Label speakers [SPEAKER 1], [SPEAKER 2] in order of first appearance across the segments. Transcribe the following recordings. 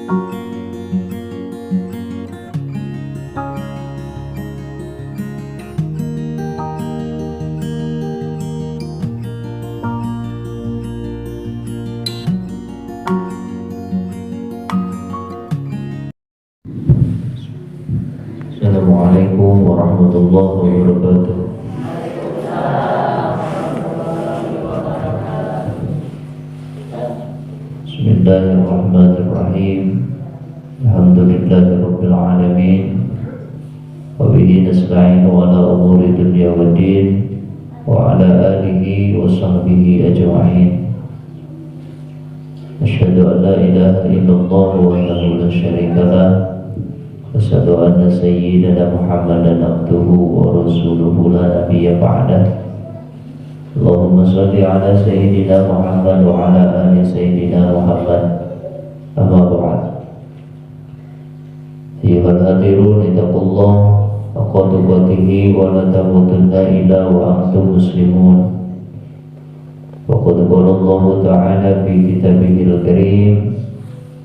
[SPEAKER 1] Assalamualaikum warahmatullahi wabarakatuh. Bismillahirrahmanirrahim. Alhamdulillahirabbil alamin. Wa bihi nasta'inu ala umuri dunya waddin wa ala alihi wa sahbihi ajma'in. Asyhadu an la ilaha illallah wahdahu la syarika lah. Asyhadu anna sayyidana Muhammadan abduhu wa rasuluhu la nabiyya ba'dah. Allahumma shalli ala sayyidina Muhammad wa ala ali sayyidina Muhammad. Amma ba'd. Ayyuhal hadirun ittaqullah haqqa tuqatih wa la tamutunna illa wa antum muslimun. Wa qad qala Allah ta'ala fi kitabihil karim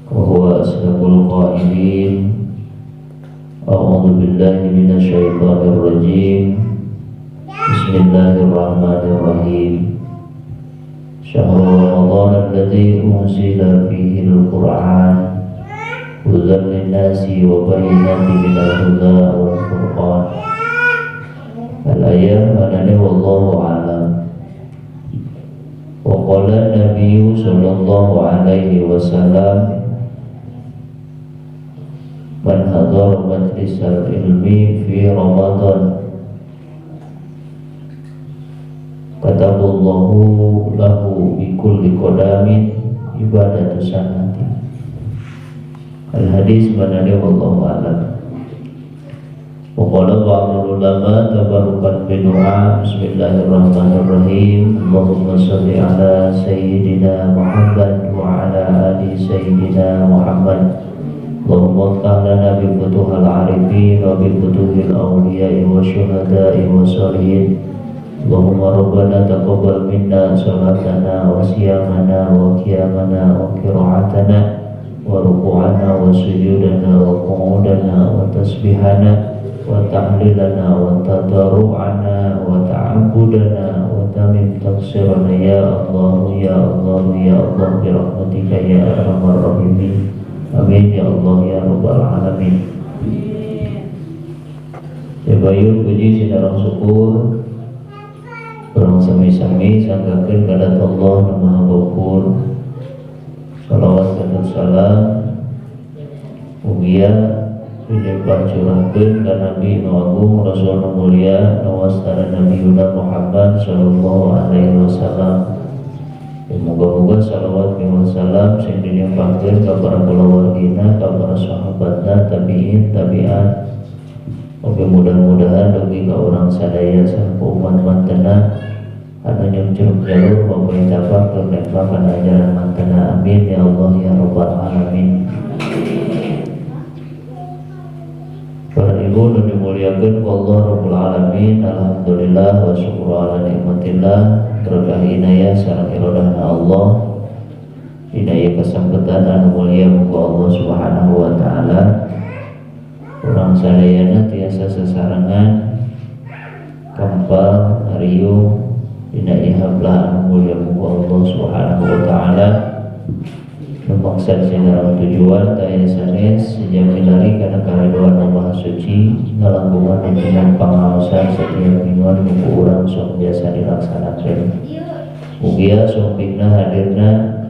[SPEAKER 1] wa huwa asdaqul qailin. A'udzu billahi minasy syaithanir rajim. Bismillahirrahmanirrahim. Syahrul Ramadan alladzi unzila fihi al-Qur'an hudan lin-nasi wa bayyinatin minal huda wal furqan. Al-ayat manane wallahu a'lam. Wa qala an-nabiy sallallahu alaihi wasallam man hadara majlisal ilmi fi Ramadan kataballahu lahu bi kulli qadamin ibadatu sanati. Al hadis manane wallahu a'lam. Wa qala ba'dul ulama tabarrukan bi du'a bismillahirrahmanirrahim. Allahumma shalli ala sayyidina Muhammad wa ala ali sayyidina Muhammad. Allahumma iftah lana bi futuhil arifin wa bi futuhil awliya'i wa syuhada'i wa sholihin. Allahumma rabbana taqabbal minna salatana wa siyamana wa qiyamana wa qira'atana wa ruku'ana wa sujudana wa qu'udana wa tasbihana wa tahlilana wa tadarru'ana wa ta'abudana wa tamim taqsirana ya Allah ya Allah ya Allah bi rahmatika ya arhamar rahimin. Amin ya Allah ya rabbal alamin. Sebayun puji sinarang syukur orang sami-sami sanggakeun kadat Allah nu Maha Ghafur. Shalawat dan salam mugia dinyembah curahkeun ka Nabi nu agung Rasul nu mulia nu wastana Nabi Muhammad sallallahu alaihi wasallam. Moga-moga salawat dan salam sing dilimpahkeun ka para kulawargina, ka para sahabatna, tabi'in, tabi'at. Oke, mudah-mudahan dugi ka urang sadaya sareng umat mantena anu nyucuk jalur pamrih tapak tur nempah kana ajaran mantena. Amin ya Allah ya rabbal alamin. Para ibu nu dimuliakeun ku Allah rabbul alamin, alhamdulillah wa syukur ala nikmatillah. Berkah inayah sareng iradahna Allah, inayah kesempatan anu mulia muga Allah subhanahu wa ta'ala. Urang sadayana tiasa sesarengan kampal hariu dina ihablah anu mulia muga Allah subhanahu wa ta'ala. Maksud sinarang tujuan taya sanes sejamilari kana karadoan Allah suci ngalangkungan dengan pangaosan setiap mingguan muga urang sok biasa dilaksanakeun. Mugia sok pigna hadirna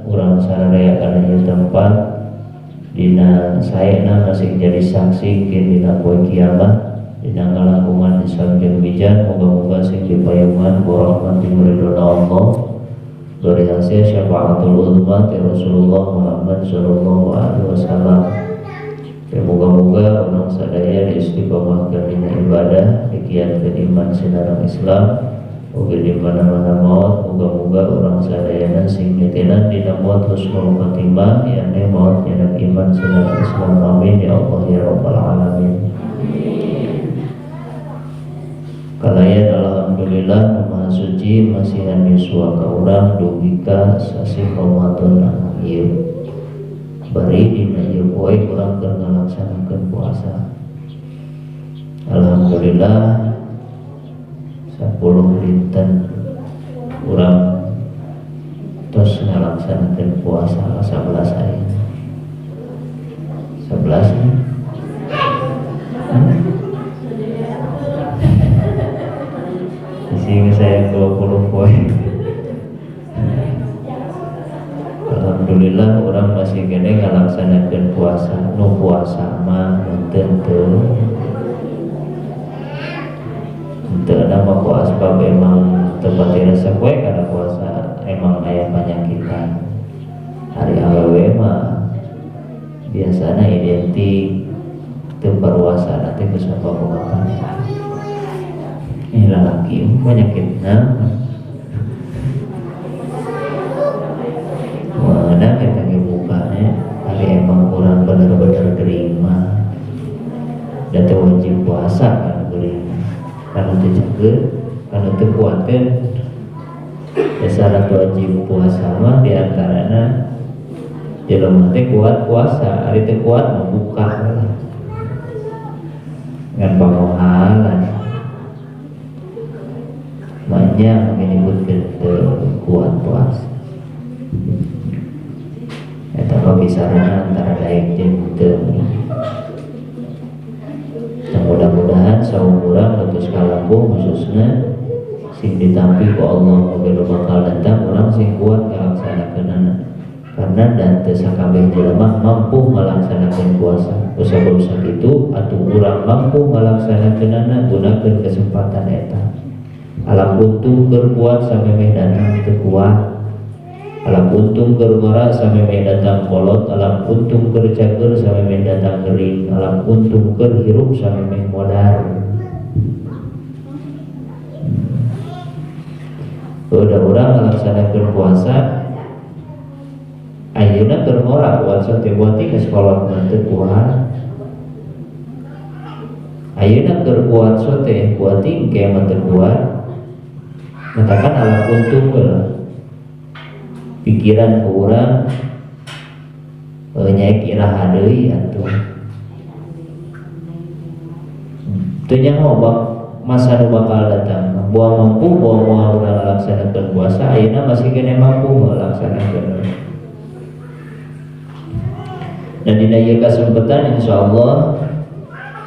[SPEAKER 1] urang sararea kana ieu tempat dina saena masih jadi saksi keun dina poe kiamat dina ngalangkungan sabjeng wijan. Moga-moga sing dipayungan ku rahmat ridho Allah dari hasil syafaatul uzma ti Rasulullah Muhammad sallallahu alaihi wasallam. Moga-moga urang sadaya diistiqomahkeun dina ibadah, dikiatkeun iman sinareng Islam, uga di mana-mana maot. Moga-moga urang sadayana sing nitenan dina maot husnul khotimah, yakni maot nyeuneup iman sinareng Islam. Amin ya Allah ya rabbal alamin. Kalayan alhamdulillah Maha Suci masihan yuswa ka urang dugi ka sasi Ramadan anu ieu. bari dina ieu poe urang keur ngalaksanakeun puasa. Alhamdulillah 10 dinten urang tos ngalaksanakeun puasa 11 aya. 11 nih. Isi saya 20 poin. Alhamdulillah orang masih kene ngalaksanakeun puasa. Nu puasa mah teu nama puasa sebab emang tempat rasa kue karena puasa emang aya penyakitan. Hari awewe mah biasanya identik tempat puasa nanti bisa bawa ini lagi penyakitnya mana kita bukanya hari emang kurang bener-bener terima dan wajib puasa kan beri karena dijaga karena terkuatkan syarat wajib puasa mah diantaranya jelema teh kuat puasa hari teh kuat membuka dengan pangohalan banyak menyebutkan kuat puasa. Eta mah bisarana antara daek jeung teu. Mudah-mudahan saum urang terus kalangkung khususna sing ditampi ku Allah moga bakal datang urang sing kuat ngalaksanakeunana. Karena dan teu sakabeh jelema mampu melaksanakeun puasa. Usaha-usaha itu atuh urang mampu melaksanakeunana gunakeun kesempatan eta. Alam untung berkuat samemeh datang terkuat. Alam untung germara samemeh datang kolot. Alam untung kercager samemeh datang kering. Alam untung kerhirup samemeh modar. Udah orang melaksanakan puasa. Ayeuna germara puasa teh buati ke sekolah nanti kuat. Ayeuna kerkuat sote buati ke mantep kuat. Katakan alam untung lah pikiran orang nyai iraha deui atuh teu nyaho masa nu bakal datang buah mampu buah moal urang ngalaksanakeun puasa ayeuna masih kene mampu ngalaksanakeun dan dina ieu kasempatan insyaallah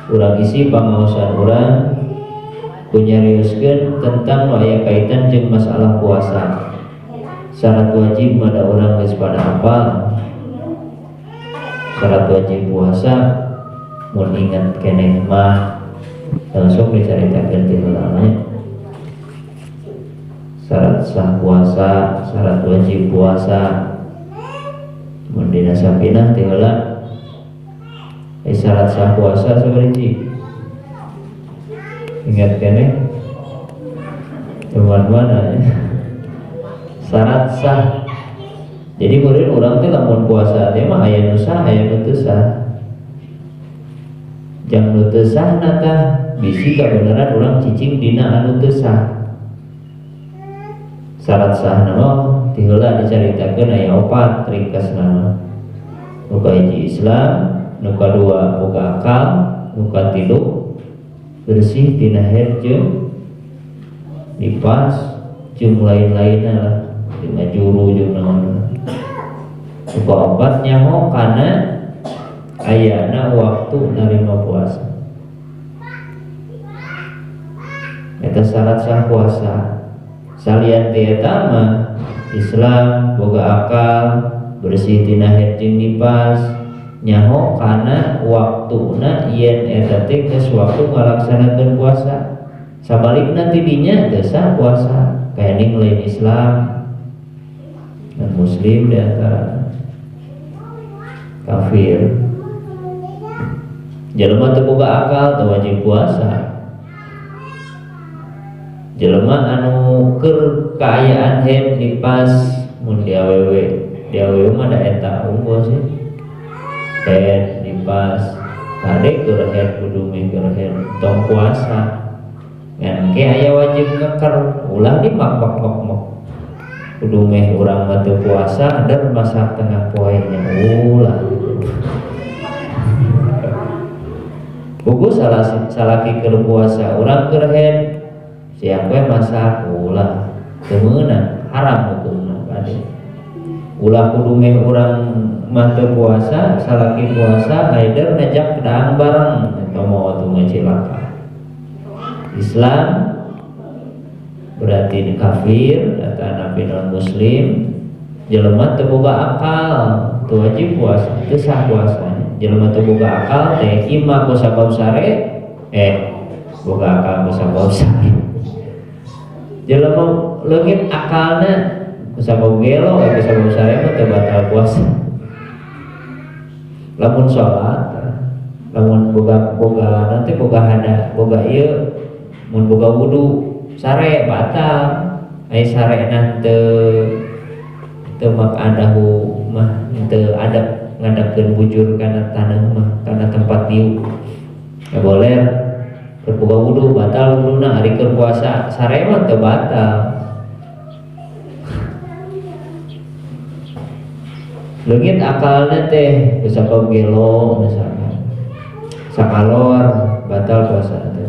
[SPEAKER 1] urang isi pangaosan urang kunyariuskeun tentang aya kaitan jeung masalah puasa. Syarat wajib pada orang geus pada hafal. Syarat wajib puasa mun ingat keneh mah langsung dicaritakeun ti heula. Syarat sah puasa, syarat wajib puasa mun dina sapinah ti heula. Syarat sah puasa sabaraha? Ingat kene teman-teman syarat sah. Jadi murid orang teh lamun puasa teh mah aya nu sah aya nu teu sah. Jang nu teu sah nata bisi kabeneran urang cicing dina anu teu sah. Syarat sah nama ti heula dicaritakeun aya 4 ringkasna. Nu kahiji Islam, nu kadua boga akal, nu katilu bersih tina haid jeung nifas jeung lain-lainna lah tina juru jeung naon. Keempat nyaho kana ayana waktu narima puasa. Eta syarat sah puasa. Salian teh eta mah Islam, boga akal, bersih tina haid jeung nifas, nyaho kana waktuna yen eta teh geus waktu ngalaksanakeun puasa. Sabalikna ti dinya teu sah puasa. Kaening lain Islam dan Muslim di antara kafir. Jelema teu boga akal teu wajib puasa. Jelema anu keur kaayaan haid nifas mun di awewe mah da eta unggul sih. Haid nifas kade keur haid kudu meh keur haid tong puasa. Ngan ke aya wajib ngeker ulah dimak-mak kudu meh urang mah teu puasa ada masak tengah poe nya ulah. buku salaki keur puasa urang keur head siang we masak ulah teu meunang haram hukumna kade ulah kudu meh urang mah teu puasa salaki puasa aider ngajak daang bareng eta mah atuh ngacilaka. Islam berarti kafir atau nabi non muslim jelema teu boga akal teu wajib puasa teu sah puasanya. Jelema teu boga akal teh imah ku sabab sare boga akal ku sabab sare. Jelema leungit akalna ku sabab gelo ku sabab sare mah teu batal puasa. Lamun salat lamun boga nanti boga hada boga ieu mun boga wudu sare batal ai sarena teu mak adahu mah teu adab ngadapkeun bujur kana taneuh mah kana tempat diuk ya boleh keur boga wudu batal wuduna ari keur puasa sare mah teu batal. Leungit akalna teh sabab gelo misalnya sakalor batal puasa teh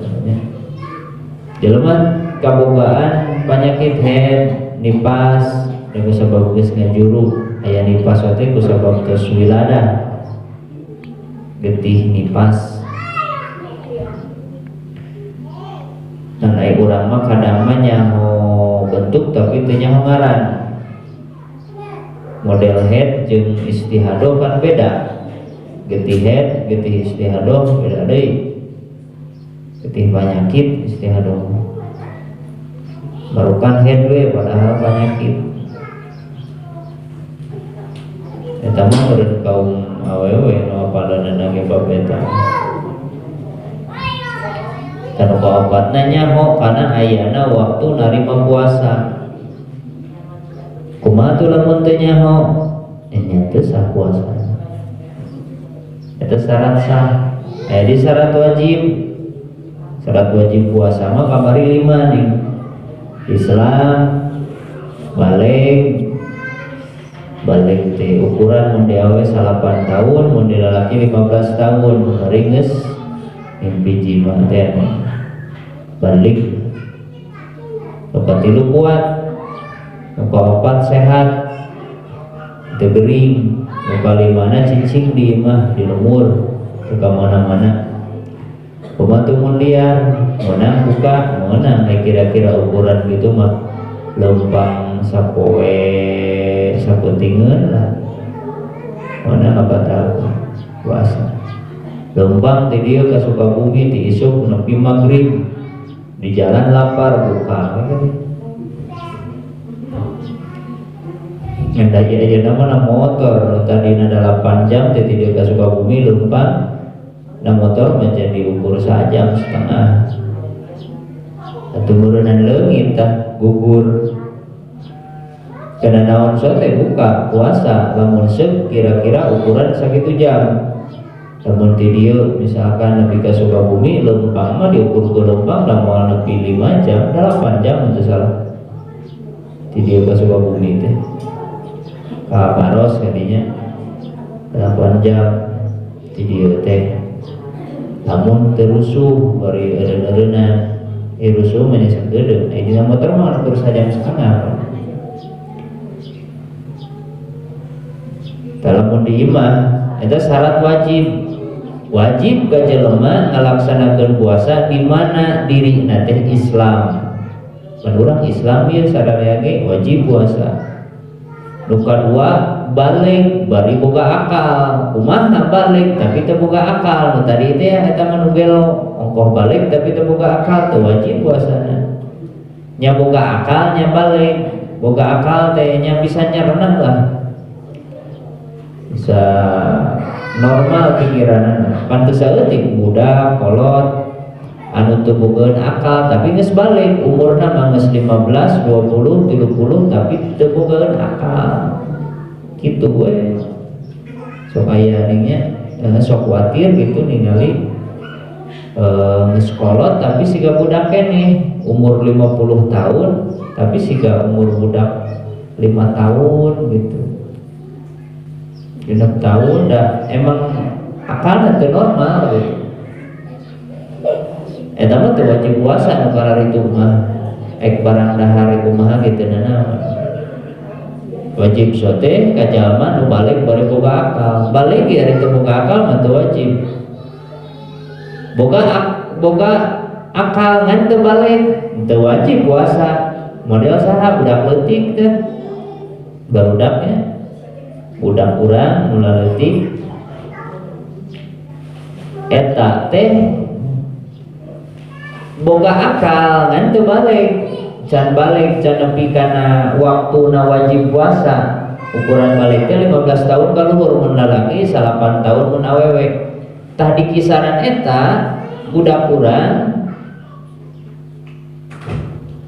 [SPEAKER 1] jelema kabogaan penyakit head nipas dan kusabab geus ngajuru aya nipas teh kusabab tos wilada getih nipas dan ai urang mah kadang mah nyaho bentuk tapi teu nyaho ngaran model head jeung istihadoh kan beda getih head getih istihadoh beda deui getih penyakit istihadoh barukan head we padahal penyakit eta mah meureun kaum awewe nu apalanna ge bab eta kana kaobatna nyaho kana ayana waktu narima puasa kumaha tuh lamun teu nyaho nya teu sah puasa eta syarat sah aya di syarat wajib puasa mah kamari 5 nih Islam balik teh ukuran mun di awe 8 tahun mun di lalaki 15 tahun ringes mimpi jima teh balik katilu kuat keempat sehat teu gering kalimana cicing di imah di lemur teu ka mana-mana pembantu mun liar menang buka menang kira-kira ukuran gitu mah lempang sapoe sapentingeun lah mana batal puasa lempang ti dieu ka Sukabumi ti isuk nepi magrib di jalan lapar buka nggak aja nama motor tadi ada 8 jam ti dieu ka Sukabumi lempang nah motor menjadi ukur 1,5 jam atau murunan leungit tah gugur kana naon sote buka puasa lamun seuk kira-kira ukuran 1 jam lamun ti dieu misalkan nepi ka Sukabumi lempang mah diukur ku lempang lamun nepi 5 jam 8 jam teu salah ti dieu ka Sukabumi teh ka Maros kadinya 8 jam ti dieu teh namun terusuh bari eureun-eureunna rusuh menyesak gedeung di motor mah ukur 1,5 jam lamun di imah eta syarat wajib ka jelema ngalaksanakeun puasa di mana dirina teh Islam mun urang Islam ieu sadaya ge wajib puasa nu kadua balik bari boga akal kumaha balik tapi teu boga akal nu tadi teh eta mah nu gelo ongkoh balik tapi teu boga akal teu wajib puasana nya boga akal nya balik boga akal teh nya bisa nyerenah lah bisa normal pikiranna pan teu saeutik budak kolot anu teu bogeun akal tapi geus balik umurna mah geus 15, 20, 30 tapi teu bogeun akal gitu we sok aya ningnya sok kuatir gitu ningali geus kolot tapi siga budak keneh umur 50 tahun tapi siga umur budak 5 tahun gitu 6 tahun dah emang akalna teu normal gitu eta mah teu wajib puasa nu kararitu mah ek barang dahar kumaha kitu na wajib sote ka jalma nu balik bari boga akal. Balik ge ari teu boga akal mah teu wajib. Boga akal ngan teu balik teu wajib puasa. Model saha budak leutik teh. Barudaknya budak urang nu leutik eta teh boga akal ngan teu balik. Can balik can nepi kana waktuna wajib puasa. Ukuran balik teh 15 tahun ka luhur mun lalaki, 8 tahun mun awewe. Tah di kisaran eta budak urang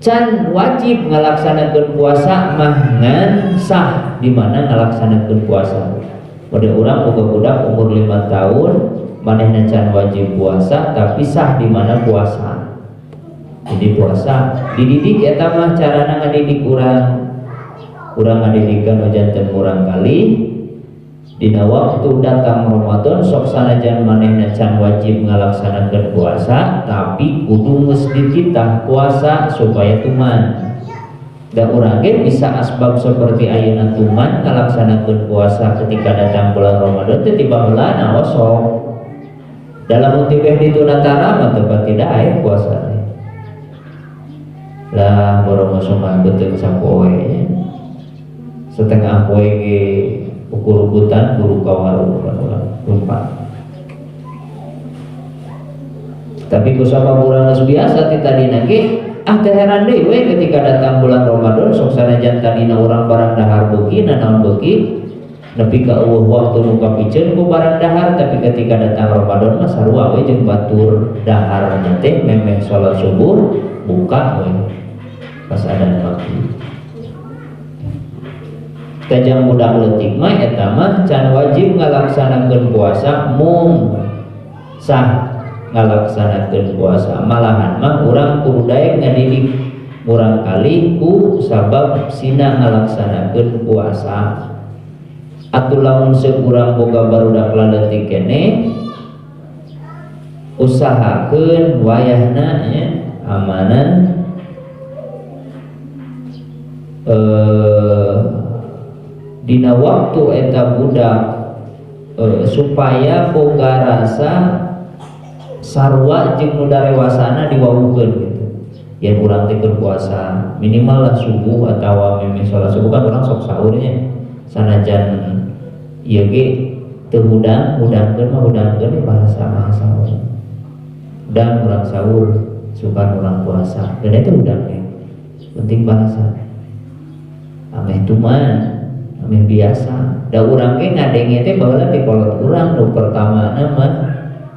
[SPEAKER 1] can wajib ngalaksanakeun puasa mah ngan sah di mana ngalaksanakeun puasa. Mode urang boga budak umur 5 tahun manehna can wajib puasa tapi sah di mana puasa. Jadi puasa dididik eta mah carana ngadidik urang ngadidikan janten urang kali dina waktu datang Ramadan sok sanajan manehna can wajib ngalaksanakeun puasa tapi kudu geus dititah puasa supaya tuman. Da urang ge bisa asbab seperti ayeuna tuman ngalaksanakeun puasa ketika datang bulan Ramadan teh tiba heula naos sok. Dalam tibeh ditunatara mah teu tidak aya puasa. Lah borong soman betul sapoe setengah poe ge ukur-ukutan guru kawaru tumpah. Tapi kusama urang geus biasa ti tadina ge teh heran deui we ketika datang bulan Ramadan sok sanajan tadina urang barang dahar beuki naon beuki nepi ka eueuh waktu nu kapicen ku barang dahar tapi ketika datang Ramadan mah sarua we jeung batur daharnya teh memeh salat subuh buka we pas adzan maghrib. Tajang budak leutik mah eta mah can wajib ngalaksanakeun puasa mung sah ngalaksanakeun puasa. Malahan mah urang kudu daek ngadidik urang kali ku sabab sina ngalaksanakeun puasa. Atuh lamun seuk urang boga barudak leutik keneh usahakeun wayahna nya amanah dina waktu eta budak supaya boga rasa sarua jeung nu darewasana diwawukeun gitu. Yen urang teh keur puasa minimal lah subuh atawa meme salat subuh kan urang sok sahurnya sanajan ieu ge teu hudangkeun mah hudangkeun bahasa udang urang sahur sukan urang puasa dan itu hudang penting bahasa ameh tuman ameh biasa da urang ge ngadenge teh baheula ti kolot urang nu pertamana mah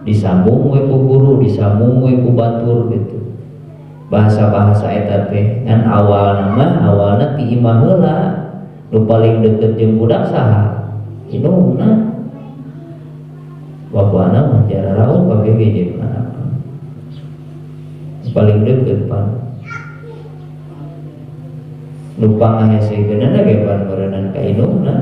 [SPEAKER 1] disambung we ku guru disambung we ku batur gitu bahasa-bahasa eta teh ngan awalna ti imah heula nu paling deukeut jeung budak saha indungna bapana mah jararaung kabeh jeung anak paling deukeut pan numpang ngahesegeunana ge pan meureunana ka indungna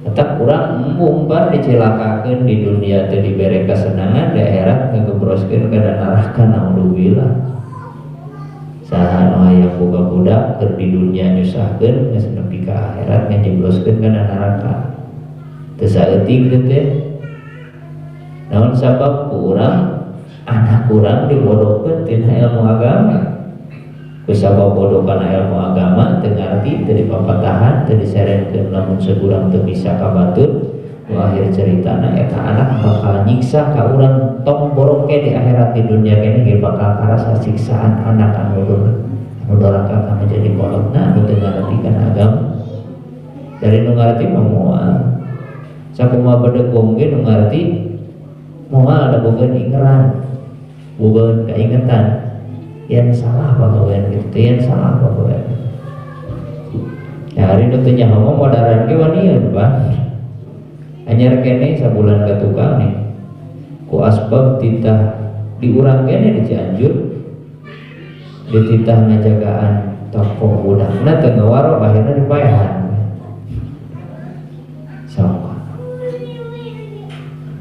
[SPEAKER 1] eta urang embung pan dicilakakeun di dunia teh dibere kasenangan di akhirat ngagebroskeun ka neraka naudzubillah. Saha nu hayang boga budak keur di dunia nyusahkeun geus nepi ka akhirat ngajebloskeun ka neraka teu saeutik teh. Naon sabab ku urang anak urang dibodohkeun tina ilmu agama. Kusabab bodoh kana ilmu agama teu ngarti teu dipapatahan teu diserenkeun lamun segurang teu bisa kabatur nu akhir ceritana eta anak bakal nyiksa ka urang tong boroke di akhirat di dunia kene ge bakal karasa siksaan anak anu durhaka kana jadi kolotna anu teu ngarti kana agama. Dari nu ngarti mah moal sakumaha bedegong ge nu ngarti moal da bogeun ingeuran bogeun kaingetan yang salah pagawean gitu, yang salah pagawean. Ya hari itu nyaho mah modaran ge wanian Pak. Anyar kene sabulan ka tukang nih. Ku asbab titah diurang kene di Cianjur. Dititah ngajagaan toko budakna teu ngawaro akhirna dipaehan. Sok.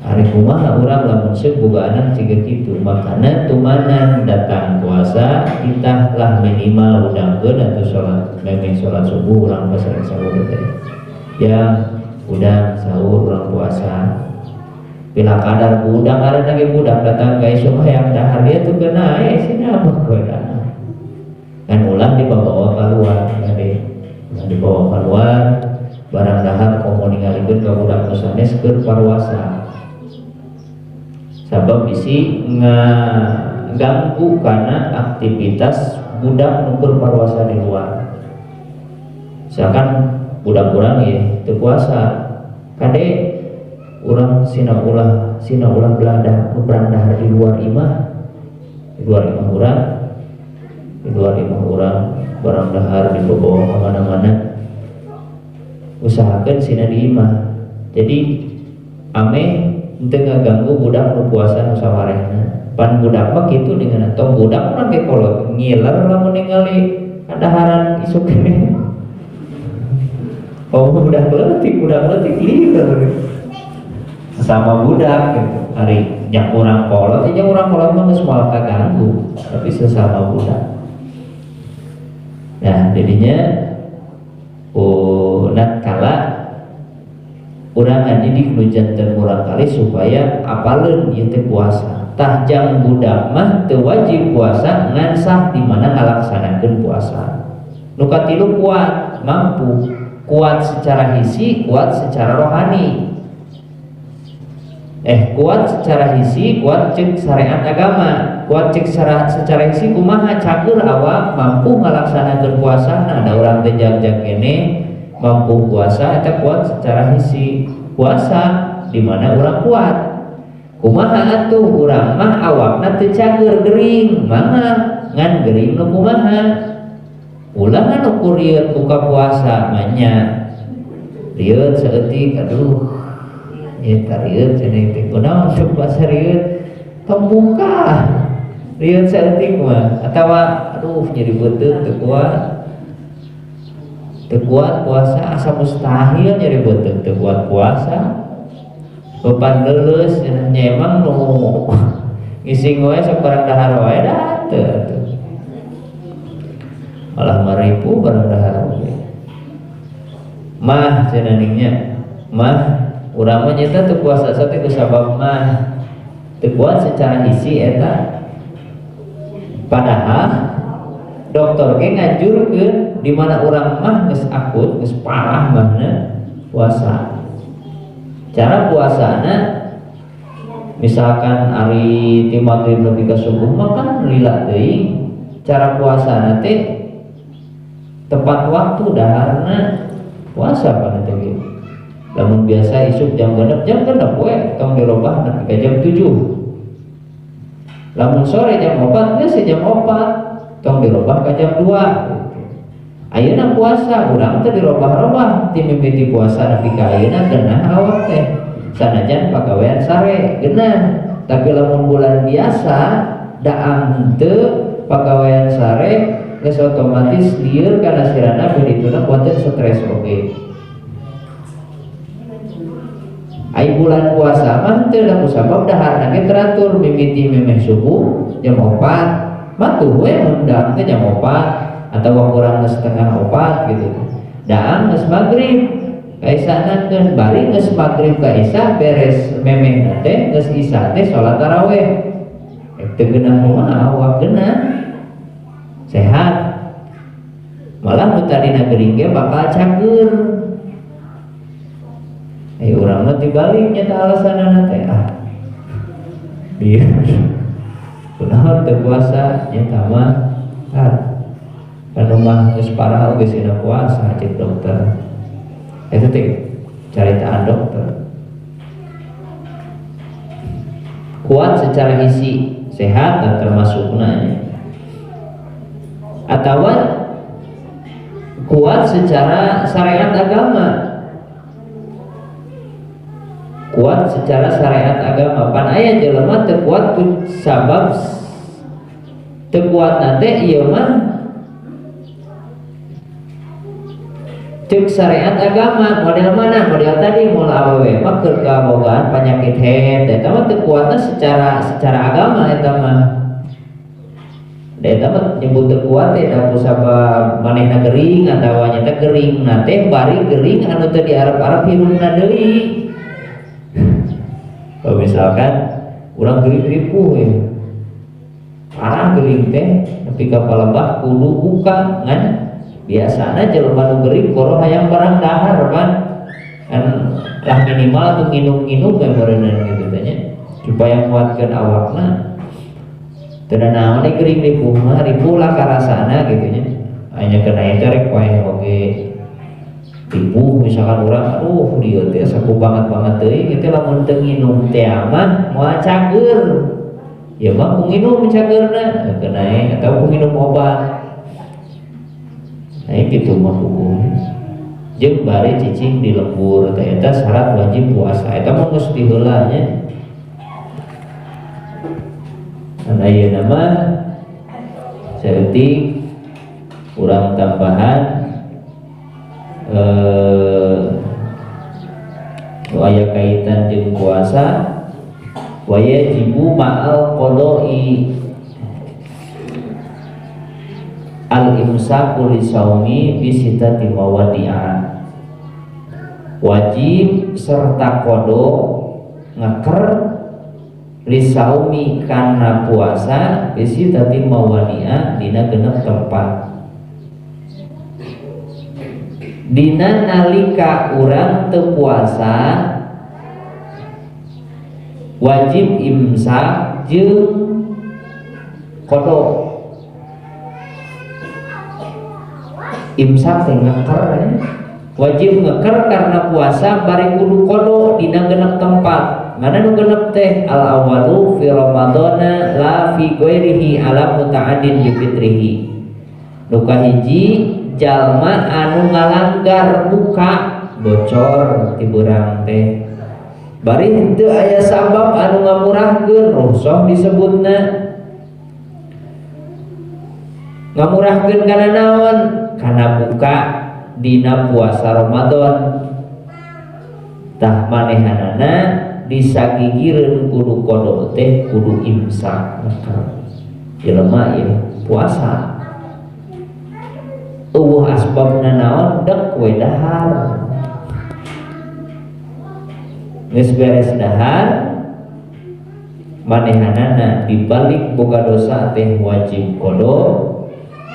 [SPEAKER 1] Ari kumaha urang lamun seuk boga anak ciga kitu. Makana tumanan datang puasa kita lah minimal udangkeun atuh salat memeh salat subuh urang pas sahur teh. Yang udang sahur urang puasa. Bila kadar budang ada lagi budak datang ke isu hayang dahar dia tuh kena sini apa kena kan ulang dibawa keluar tadi dibawa keluar barang dahar komo ningalikeun ka budak nu sanes keur parwasa sabab bisi ngaganggu karena aktivitas budak nu keur parwasa di luar misalkan budak urang ya teu puasa kade urang sina ulah belanda berandahar di luar imah urang di luar imah urang barang dahar dibawa kemana-mana usahakan sina di imah jadi ame henteu ngaganggu budak nu puasa nu sawarehna pan budak mah kitu dengan tong budak urang ge kolot ngiler lamun ningali adaharan isuk kene budak leutik lieur sama budak gitu. Hari yang orang kolot mah geus moal kaganggu tapi sesama budak. Nah, jadinya natkala urang ngadidik nu janten urang kali supaya apaleun ieu teh puasa. Tah jang budak mah teu wajib puasa ngan sah di mana ngalaksanakeun puasa. Nu katilu kuat, mampu, kuat secara hisi, kuat secara rohani. Kuat secara hisi, kuat cek syariat agama, kuat cek secara hisi kumaha cager awak mampu ngalaksanakeun puasa. Nah, ada orang teh jag-jag kene mampu puasa eta kuat secara hisi. Puasa di mana urang kuat. Kumaha atuh urang mah awakna teu cager gering, mangga ngan gering nu kumaha? Ulah anu kurieur buka puasa mah nya. Rieur saeutik aduh eta rieur cenah teh kunaon teu puasa rieur tong buka rieur saeutik mah atawa aduh nyeri beuteung teu kuat puasa asa mustahil nyeri beuteung teu kuat puasa beban leuleus nya emang nu ngising wae sabarang dahar wae dah teu malah maripu barang dahar wae mah cenah ningnya mah urang mah nyata teu puasa sate ku sabab mah teu kuat secara hisi eta padahal dokter ge nganjurkeun di mana urang mah geus akut geus parah mahna puasa cara puasana misalkan ari ti maghrib nepi ka subuh mah kan lila teuing cara puasana teh tepat waktu daharna puasa kana teh gitu. Lamun biasa isuk jam genep we tong dirobah nepi ka jam 7. Lamun sore jam 4 geus jam 4 tong dirobah ka jam 2. Ayeuna puasa urang teh dirobah-robah ti mimiti puasa nepi ka ayeuna geunah awak teh. Sanajan pagawean sare geunah, tapi lamun bulan biasa daang teu pagawean sare geus otomatis lieur kana sirana bedituna kuatin stres oge. Ai bulan puasa mah teu da kusabab daharna ge teratur mimiti memeh subuh jam 4 matuh we undang teh jam 4 atawa kurang setengah 4 gitu. Daang geus magrib kaisanakeun bari geus magrib ka isya beres memeh teh geus isya teh salat tarawih. Teu geunah kumaha awak geunah sehat. Malah nu tadina gering ge bakal cager. Urang mah dibalik nyata alasanana teh biar kunaon teu puasa nyata mah anu mah geus parah geus dina puasa cek dokter. Eta teh caritaan dokter. Kuat secara hisi, sehat dan termasukna atawa kuat secara syariat agama. Kuat secara syariat agama pan aya jelema teu kuat sabab teu kuat nanti ieu mah cek syariat agama model mana model tadi moal awewe mah keur bogaan penyakit head eta mah teu kuatna secara agama eta mah. Eta mah nyebut teu kuat teh da kusabab manehna gering atawa nyata gering na teh bari gering anu teu diarep-arep hirupna deui. Kalau misalkan urang gering ripuh ya. Parah gering teh nepi ka palebah kudu buka ngan biasana jelema nu gering koro hayang barang dahar kan lah minimal tuh nginum-nginum beberenan gitu tanya supaya nguatkeun awakna. Teu naon gering ripuh mah ripuh lah karasana gitu nya. Hanya kena eta rek poe oge ripuh misalkan urang aduh dieu teh saku banget teuing itu lamun teu nginum teh mah moal cager. Ya mah ku nginum cagerna kena atau ku nginum obat. Nah gitu mah hukum. Jeung bari cicing di lembur teh eta syarat wajib puasa. Eta mah geus diheula nya. Nah ieu mah saeutik urang tambahan aya kaitan jeung puasa wa yajibu ma'al qada'i al-imsaku li saumi bi sittati mawadi'a. Wajib serta qada ngaker li saumi kana puasa bi sittati mawadi'a dina genep tempat. Dina nalika urang teu puasa wajib imsak jeung qada. Imsak teh ngeker ya. Wajib ngeker karena puasa bari kudu qada dina genep tempat. Mana nu genep teh al awalu fi ramadana la fi ghairihi ala muta'addin bi fitrihi. Nu kahiji jalma anu ngalanggar buka bocor ti beurang teh bari henteu aya sabab anu ngamurahkeun rukhsah disebutna. Ngamurahkeun kana naon? Kana buka dina puasa Ramadan. Tah manehanana disagigireun kudu qada teh kudu imsak. Jelema ieu puasa asbabna naon dek we dahar geus beres dahar manehanana dibalik boga dosa teh wajib qada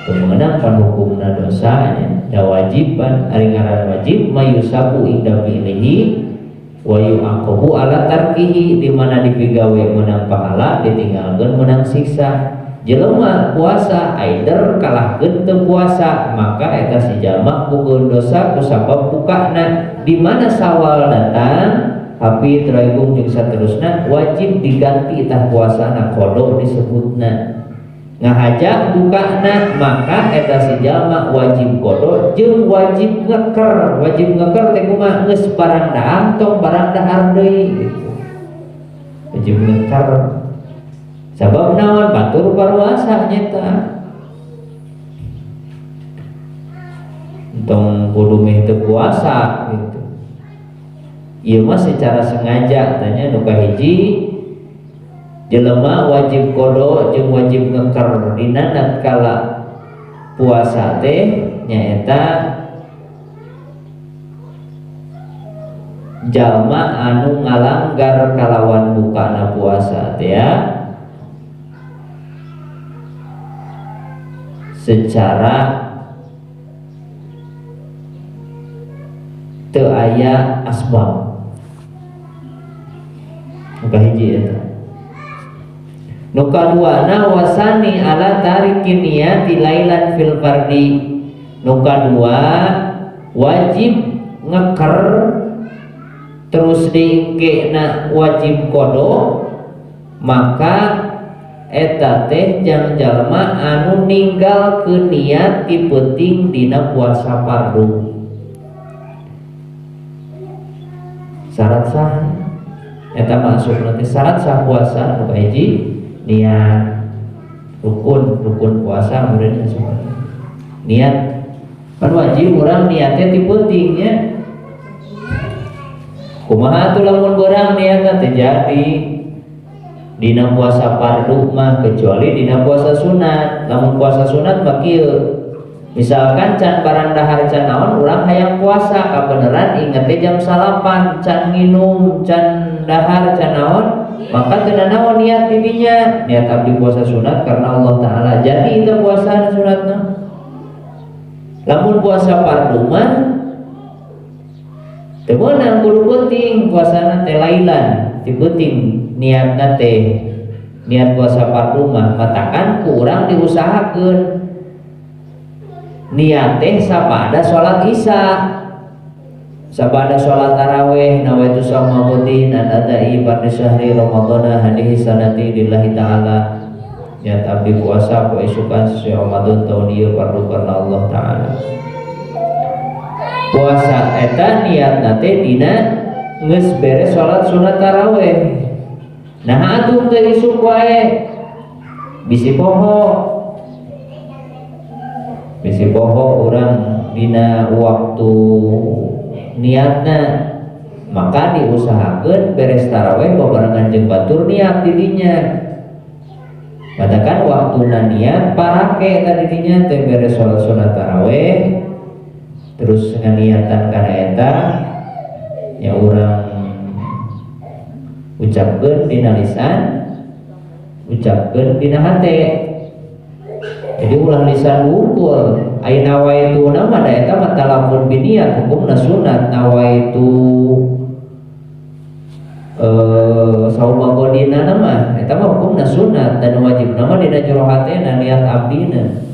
[SPEAKER 1] teu meunang pan hukumna dosa da wajiban ari ngaran wajib mayusabu inda fi'lihi wa yu'aqabu ala tarkihi di mana dipigawe meunang pahala ditinggalkeun meunang siksa. Jelema puasa aider kalahkeun teu puasa maka eta si jalma gugur dosa kusabab bukana. Di mana Syawal datang Hafi Traigung jeung saterusna wajib diganti tah puasana qada disebutna. Ngahajak bukana maka eta si jalma wajib qada jeung wajib ngeker. Wajib ngeker teh kumaha geus barang dahar tong barang dahar deui gitu. Wajib ngeker sabab naon batur parwasa nyata tong kudu meh teu puasa gitu. Ieu mah secara sengaja tanya nu kahiji jelema wajib qada jeung wajib ngeker dina tatkala puasa teh nyaeta jalma anu ngalanggar kalawan bukana puasa teh ya secara teu aya asbab. Muka hiji eta. Nu kaduana wasani ala tarikin niyati lailan fil fardi. Nu kadua wajib ngeker terus diinggena wajib qada maka eta teh jang jalma anu ninggalkeun niat ti penting dina puasa fardu. Syarat sah eta masuk nanti syarat sah puasa nu hiji niat rukun puasa murid niat kan wajib urang niatnya ti pentingnya Kumaha tuh lamun beurang niatna teh jadi dina puasa fardu mah kecuali dina puasa sunat. Lamun puasa sunat mah kieu. Misalkan can barang dahar can naon urang hayang puasa kabeneran inget teh jam 8 can nginum can dahar can naon maka teu naon niat didinya niat abdi puasa sunat karena Allah taala jadi itu puasa sunatna. Lamun puasa fardu mah teu meunang kudu penting puasana teh lailan ti penting niatna teh niat puasa fardu mah matakan ku urang diusahakeun niat teh sabada sholat isya sabada sholat taraweh nawaitu sama budin an adai pada syahri ramadana hadhihi sanati lillahi ta'ala niat abdi puasa poe isukan sesuai Ramadan tahun ieu fardu karena Allah taala. Puasa eta niatna teh dina geus beres sholat sunat taraweh. Nah atuh teh isuk wae bisi poho orang dina waktu niatna maka diusahakeun beres taraweh babarengan jeung batur niat didinya. Katakan waktuna niat parake tadi didinya teh beres salat sunat taraweh terus nganiatan kana eta ya urang ucapkeun dina lisan ucapkeun dina hate. Jadi ulah lisan wungkul ai nawaitu nama da eta mah talamun biniat hukumna sunat nawaitu sauma godina nama eta mah hukumna sunat dan wajib nama dina jero hatena niat abdina.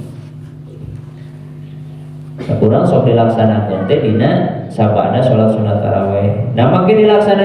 [SPEAKER 1] Sakurang sok dilaksanakeun teh dina sabana salat sunat tarawih. Nah makin dilaksanakeun